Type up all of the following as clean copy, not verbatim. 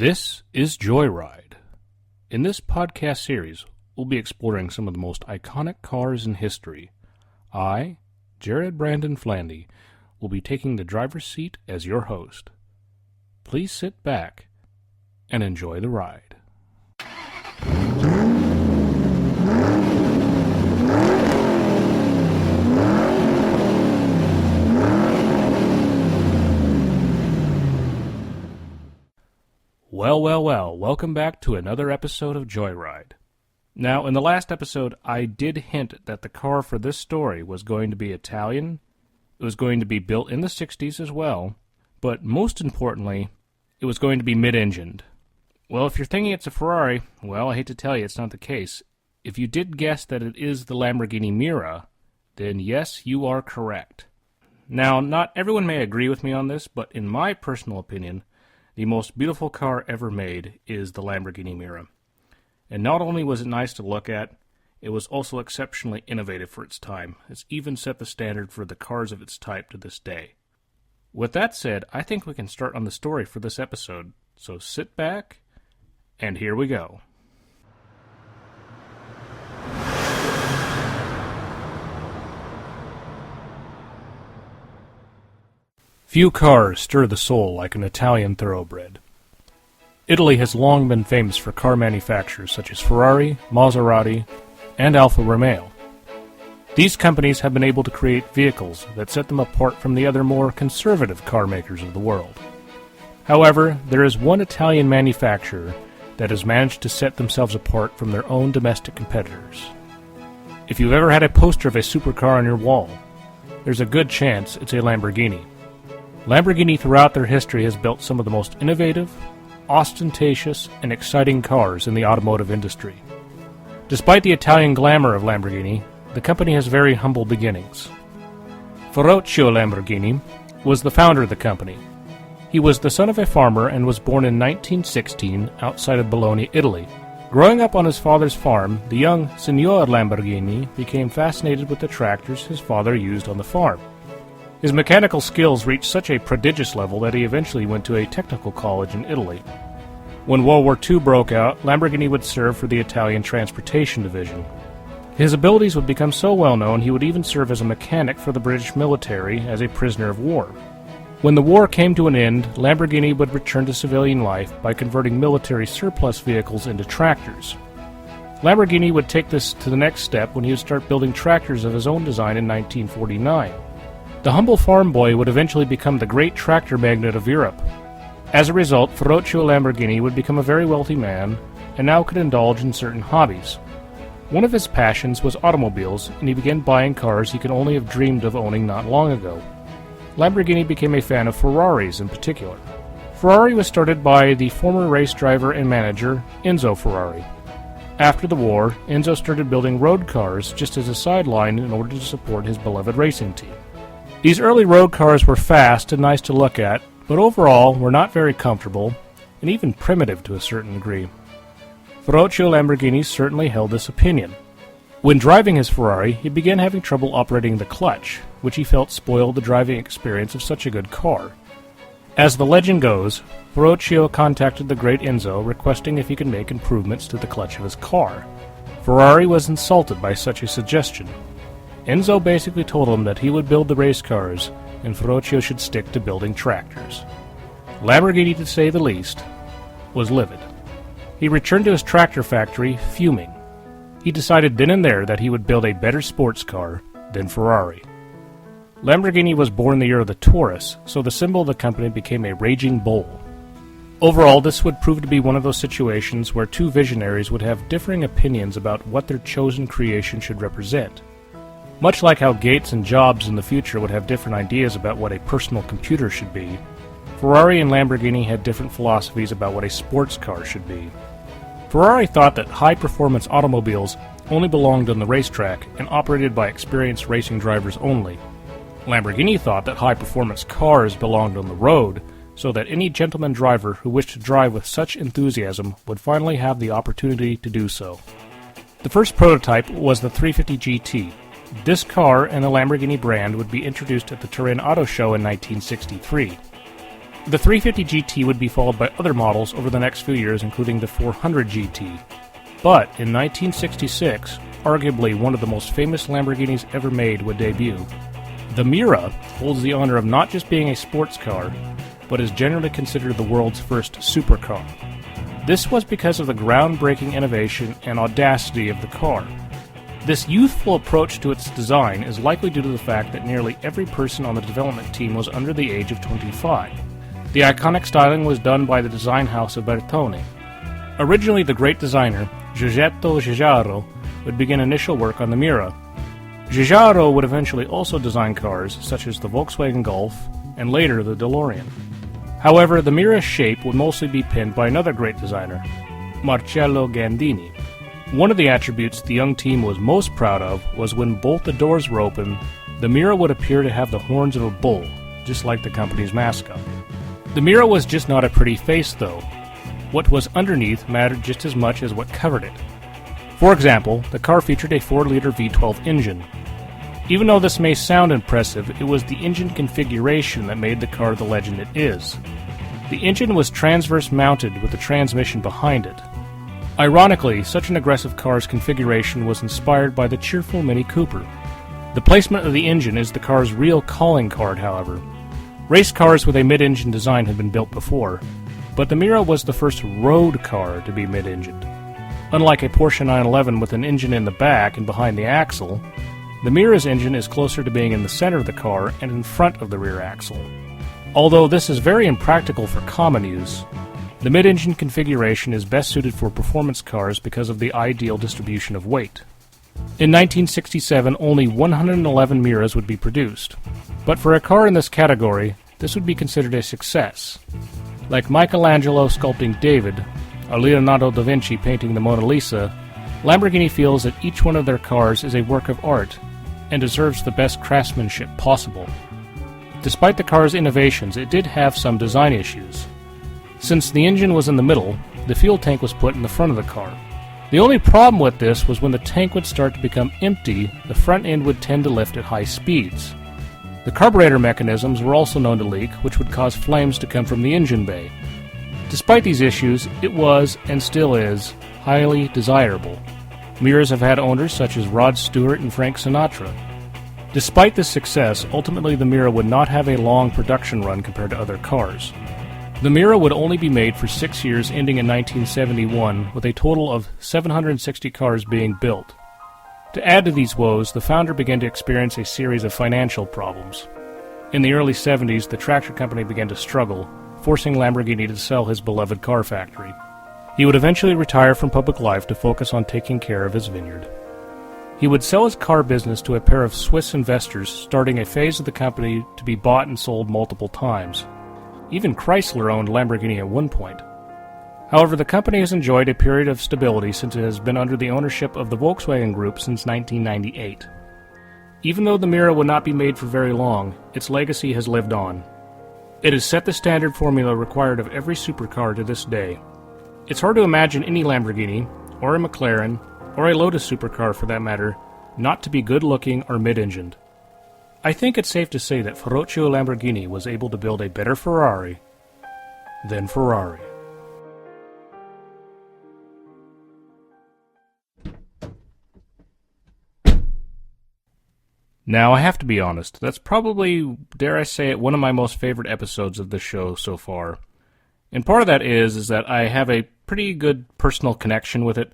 This is Joyride. In this podcast series, we'll be exploring some of the most iconic cars in history. I, Jared Brandon Flandy, will be taking the driver's seat as your host. Please sit back and enjoy the ride. Well, welcome back to another episode of Joyride. Now, in the last episode, I did hint that the car for this story was going to be Italian, it was going to be built in the 60s as well, but most importantly, it was going to be mid-engined. Well, if you're thinking it's a Ferrari, well, I hate to tell you, it's not the case. If you did guess that it is the Lamborghini Miura, then yes, you are correct. Now, not everyone may agree with me on this, but in my personal opinion, the most beautiful car ever made is the Lamborghini Miura. And not only was it nice to look at, it was also exceptionally innovative for its time. It's even set the standard for the cars of its type to this day. With that said, I think we can start on the story for this episode. So sit back, and here we go. Few cars stir the soul like an Italian thoroughbred. Italy has long been famous for car manufacturers such as Ferrari, Maserati, and Alfa Romeo. These companies have been able to create vehicles that set them apart from the other more conservative car makers of the world. However, there is one Italian manufacturer that has managed to set themselves apart from their own domestic competitors. If you've ever had a poster of a supercar on your wall, there's a good chance it's a Lamborghini. Lamborghini throughout their history has built some of the most innovative, ostentatious, and exciting cars in the automotive industry. Despite the Italian glamour of Lamborghini, the company has very humble beginnings. Ferruccio Lamborghini was the founder of the company. He was the son of a farmer and was born in 1916 outside of Bologna, Italy. Growing up on his father's farm, the young Signor Lamborghini became fascinated with the tractors his father used on the farm. His mechanical skills reached such a prodigious level that he eventually went to a technical college in Italy. When World War II broke out, Lamborghini would serve for the Italian Transportation Division. His abilities would become so well known he would even serve as a mechanic for the British military as a prisoner of war. When the war came to an end, Lamborghini would return to civilian life by converting military surplus vehicles into tractors. Lamborghini would take this to the next step when he would start building tractors of his own design in 1949. The humble farm boy would eventually become the great tractor magnate of Europe. As a result, Ferruccio Lamborghini would become a very wealthy man and now could indulge in certain hobbies. One of his passions was automobiles, and he began buying cars he could only have dreamed of owning not long ago. Lamborghini became a fan of Ferraris in particular. Ferrari was started by the former race driver and manager Enzo Ferrari. After the war, Enzo started building road cars just as a sideline in order to support his beloved racing team. These early road cars were fast and nice to look at, but overall were not very comfortable and even primitive to a certain degree. Ferruccio Lamborghini certainly held this opinion. When driving his Ferrari, he began having trouble operating the clutch, which he felt spoiled the driving experience of such a good car. As the legend goes, Ferruccio contacted the great Enzo requesting if he could make improvements to the clutch of his car. Ferrari was insulted by such a suggestion. Enzo basically told him that he would build the race cars, and Ferruccio should stick to building tractors. Lamborghini, to say the least, was livid. He returned to his tractor factory, fuming. He decided then and there that he would build a better sports car than Ferrari. Lamborghini was born the year of the Taurus, so the symbol of the company became a raging bull. Overall, this would prove to be one of those situations where two visionaries would have differing opinions about what their chosen creation should represent. Much like how Gates and Jobs in the future would have different ideas about what a personal computer should be, Ferrari and Lamborghini had different philosophies about what a sports car should be. Ferrari thought that high-performance automobiles only belonged on the racetrack and operated by experienced racing drivers only. Lamborghini thought that high-performance cars belonged on the road, so that any gentleman driver who wished to drive with such enthusiasm would finally have the opportunity to do so. The first prototype was the 350 GT. This car and the Lamborghini brand would be introduced at the Turin Auto Show in 1963. The 350 GT would be followed by other models over the next few years, including the 400 GT. But in 1966, arguably one of the most famous Lamborghinis ever made would debut. The Miura holds the honor of not just being a sports car, but is generally considered the world's first supercar. This was because of the groundbreaking innovation and audacity of the car. This youthful approach to its design is likely due to the fact that nearly every person on the development team was under the age of 25. The iconic styling was done by the design house of Bertone. Originally, the great designer, Giuseppe Giugiaro, would begin initial work on the Miura. Giugiaro would eventually also design cars such as the Volkswagen Golf and later the DeLorean. However, the Miura's shape would mostly be pinned by another great designer, Marcello Gandini. One of the attributes the young team was most proud of was when both the doors were open, the Miura would appear to have the horns of a bull, just like the company's mascot. The Miura was just not a pretty face, though. What was underneath mattered just as much as what covered it. For example, the car featured a 4-liter V12 engine. Even though this may sound impressive, it was the engine configuration that made the car the legend it is. The engine was transverse mounted with the transmission behind it. Ironically, such an aggressive car's configuration was inspired by the cheerful Mini Cooper. The placement of the engine is the car's real calling card, however. Race cars with a mid-engine design had been built before, but the Miura was the first road car to be mid-engined. Unlike a Porsche 911 with an engine in the back and behind the axle, the Miura's engine is closer to being in the center of the car and in front of the rear axle. Although this is very impractical for common use, the mid-engine configuration is best suited for performance cars because of the ideal distribution of weight. In 1967, only 111 Miuras would be produced, but for a car in this category, this would be considered a success. Like Michelangelo sculpting David, or Leonardo da Vinci painting the Mona Lisa, Lamborghini feels that each one of their cars is a work of art and deserves the best craftsmanship possible. Despite the car's innovations, it did have some design issues. Since the engine was in the middle, the fuel tank was put in the front of the car. The only problem with this was when the tank would start to become empty, the front end would tend to lift at high speeds. The carburetor mechanisms were also known to leak, which would cause flames to come from the engine bay. Despite these issues, it was, and still is, highly desirable. Miuras have had owners such as Rod Stewart and Frank Sinatra. Despite this success, ultimately the Miura would not have a long production run compared to other cars. The Miura would only be made for 6 years, ending in 1971, with a total of 760 cars being built. To add to these woes, the founder began to experience a series of financial problems. In the early 70s, the tractor company began to struggle, forcing Lamborghini to sell his beloved car factory. He would eventually retire from public life to focus on taking care of his vineyard. He would sell his car business to a pair of Swiss investors, starting a phase of the company to be bought and sold multiple times. Even Chrysler owned Lamborghini at one point. However, the company has enjoyed a period of stability since it has been under the ownership of the Volkswagen Group since 1998. Even though the Miura would not be made for very long, its legacy has lived on. It has set the standard formula required of every supercar to this day. It's hard to imagine any Lamborghini, or a McLaren, or a Lotus supercar for that matter, not to be good-looking or mid-engined. I think it's safe to say that Ferruccio Lamborghini was able to build a better Ferrari than Ferrari. Now, I have to be honest, that's probably, dare I say it, one of my most favorite episodes of the show so far. And part of that is that I have a pretty good personal connection with it.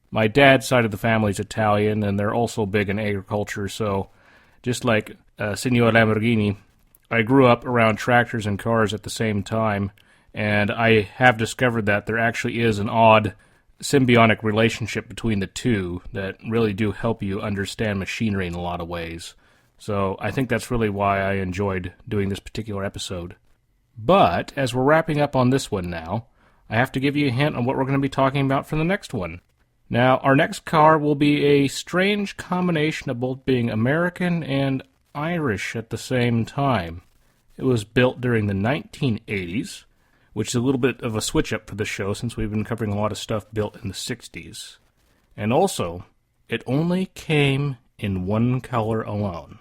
My dad's side of the family is Italian, and they're also big in agriculture, so just like Signor Lamborghini, I grew up around tractors and cars at the same time, and I have discovered that there actually is an odd symbiotic relationship between the two that really do help you understand machinery in a lot of ways. So I think that's really why I enjoyed doing this particular episode. But as we're wrapping up on this one now, I have to give you a hint on what we're going to be talking about for the next one. Now, our next car will be a strange combination of both being American and Irish at the same time. It was built during the 1980s, which is a little bit of a switch-up for the show since we've been covering a lot of stuff built in the 60s. And also, it only came in one color alone.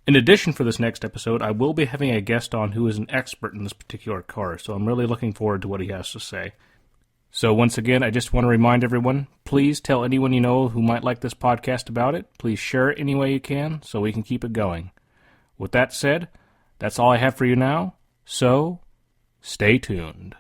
In addition, for this next episode, I will be having a guest on who is an expert in this particular car, so I'm really looking forward to what he has to say. So once again, I just want to remind everyone, please tell anyone you know who might like this podcast about it. Please share it any way you can so we can keep it going. With that said, that's all I have for you now, so stay tuned.